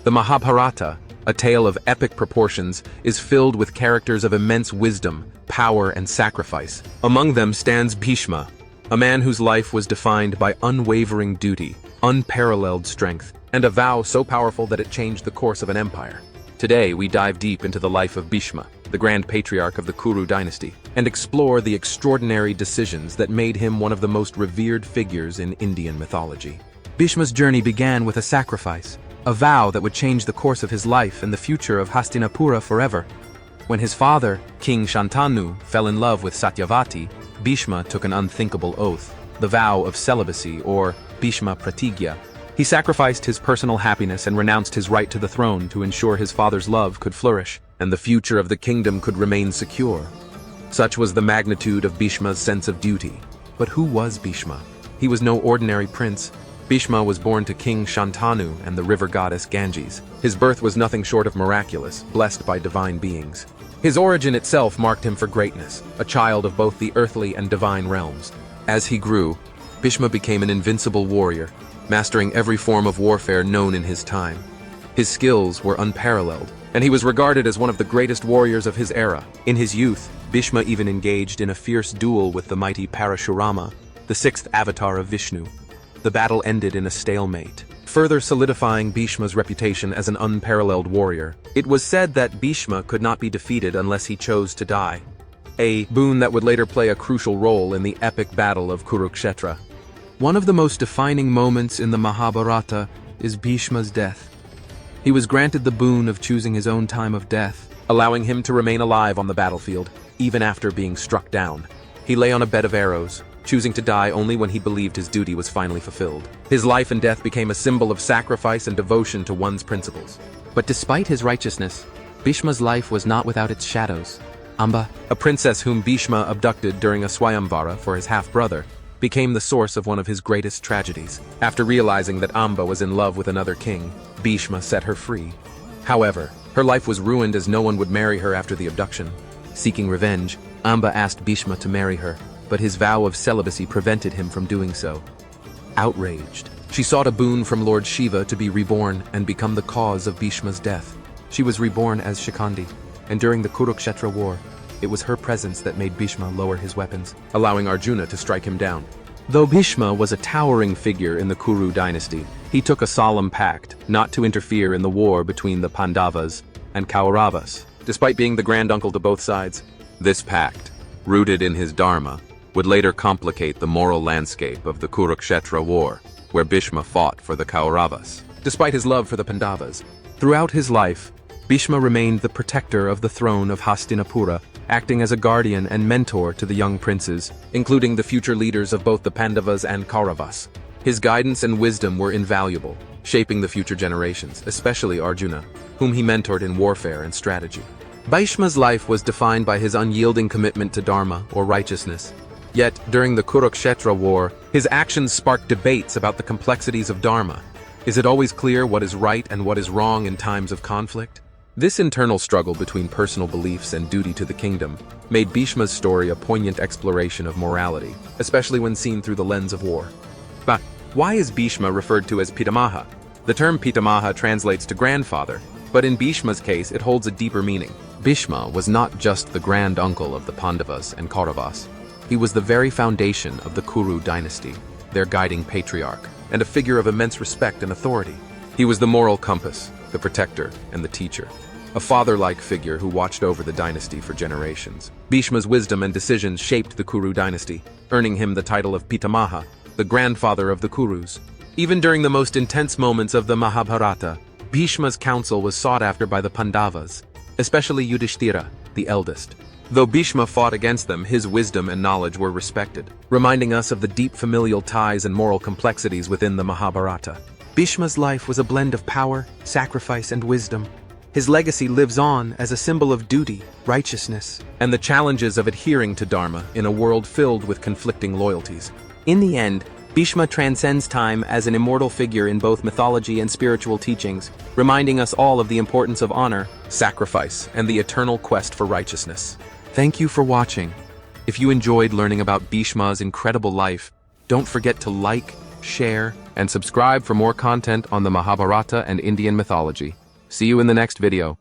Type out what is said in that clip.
The Mahabharata, a tale of epic proportions, is filled with characters of immense wisdom, power, and sacrifice. Among them stands Bhishma, a man whose life was defined by unwavering duty, unparalleled strength, and a vow so powerful that it changed the course of an empire. Today, we dive deep into the life of Bhishma, the grand patriarch of the Kuru dynasty, and explore the extraordinary decisions that made him one of the most revered figures in Indian mythology. Bhishma's journey began with a sacrifice, a vow that would change the course of his life and the future of Hastinapura forever. When his father, King Shantanu, fell in love with Satyavati, Bhishma took an unthinkable oath, the vow of celibacy, or Bhishma Pratigya. He sacrificed his personal happiness and renounced his right to the throne to ensure his father's love could flourish, and the future of the kingdom could remain secure. Such was the magnitude of Bhishma's sense of duty. But who was Bhishma? He was no ordinary prince. Bhishma was born to King Shantanu and the river goddess Ganges. His birth was nothing short of miraculous, blessed by divine beings. His origin itself marked him for greatness, a child of both the earthly and divine realms. As he grew, Bhishma became an invincible warrior, mastering every form of warfare known in his time. His skills were unparalleled, and he was regarded as one of the greatest warriors of his era. In his youth, Bhishma even engaged in a fierce duel with the mighty Parashurama, the sixth avatar of Vishnu. The battle ended in a stalemate, further solidifying Bhishma's reputation as an unparalleled warrior. It was said that Bhishma could not be defeated unless he chose to die, a boon that would later play a crucial role in the epic battle of Kurukshetra. One of the most defining moments in the Mahabharata is Bhishma's death. He was granted the boon of choosing his own time of death, allowing him to remain alive on the battlefield, even after being struck down. He lay on a bed of arrows, choosing to die only when he believed his duty was finally fulfilled. His life and death became a symbol of sacrifice and devotion to one's principles. But despite his righteousness, Bhishma's life was not without its shadows. Amba, a princess whom Bhishma abducted during a Swayamvara for his half-brother, became the source of one of his greatest tragedies. After realizing that Amba was in love with another king, Bhishma set her free. However, her life was ruined as no one would marry her after the abduction. Seeking revenge, Amba asked Bhishma to marry her, but his vow of celibacy prevented him from doing so. Outraged, she sought a boon from Lord Shiva to be reborn and become the cause of Bhishma's death. She was reborn as Shikandi, and during the Kurukshetra War, it was her presence that made Bhishma lower his weapons, allowing Arjuna to strike him down. Though Bhishma was a towering figure in the Kuru dynasty, he took a solemn pact not to interfere in the war between the Pandavas and Kauravas. Despite being the granduncle to both sides, this pact, rooted in his dharma, would later complicate the moral landscape of the Kurukshetra War, where Bhishma fought for the Kauravas. Despite his love for the Pandavas, throughout his life, Bhishma remained the protector of the throne of Hastinapura, acting as a guardian and mentor to the young princes, including the future leaders of both the Pandavas and Kauravas. His guidance and wisdom were invaluable, shaping the future generations, especially Arjuna, whom he mentored in warfare and strategy. Bhishma's life was defined by his unyielding commitment to dharma, or righteousness. Yet, during the Kurukshetra War, his actions sparked debates about the complexities of dharma. Is it always clear what is right and what is wrong in times of conflict? This internal struggle between personal beliefs and duty to the kingdom made Bhishma's story a poignant exploration of morality, especially when seen through the lens of war. But why is Bhishma referred to as Pitamaha? The term Pitamaha translates to grandfather, but in Bhishma's case it holds a deeper meaning. Bhishma was not just the grand uncle of the Pandavas and Kauravas. He was the very foundation of the Kuru dynasty, their guiding patriarch, and a figure of immense respect and authority. He was the moral compass, the protector, and the teacher, a father-like figure who watched over the dynasty for generations. Bhishma's wisdom and decisions shaped the Kuru dynasty, earning him the title of Pitamaha, the grandfather of the Kurus. Even during the most intense moments of the Mahabharata, Bhishma's counsel was sought after by the Pandavas, especially Yudhishthira, the eldest. Though Bhishma fought against them, his wisdom and knowledge were respected, reminding us of the deep familial ties and moral complexities within the Mahabharata. Bhishma's life was a blend of power, sacrifice, and wisdom. His legacy lives on as a symbol of duty, righteousness, and the challenges of adhering to dharma in a world filled with conflicting loyalties. In the end, Bhishma transcends time as an immortal figure in both mythology and spiritual teachings, reminding us all of the importance of honor, sacrifice, and the eternal quest for righteousness. Thank you for watching. If you enjoyed learning about Bhishma's incredible life, don't forget to like, share, and and subscribe for more content on the Mahabharata and Indian mythology. See you in the next video.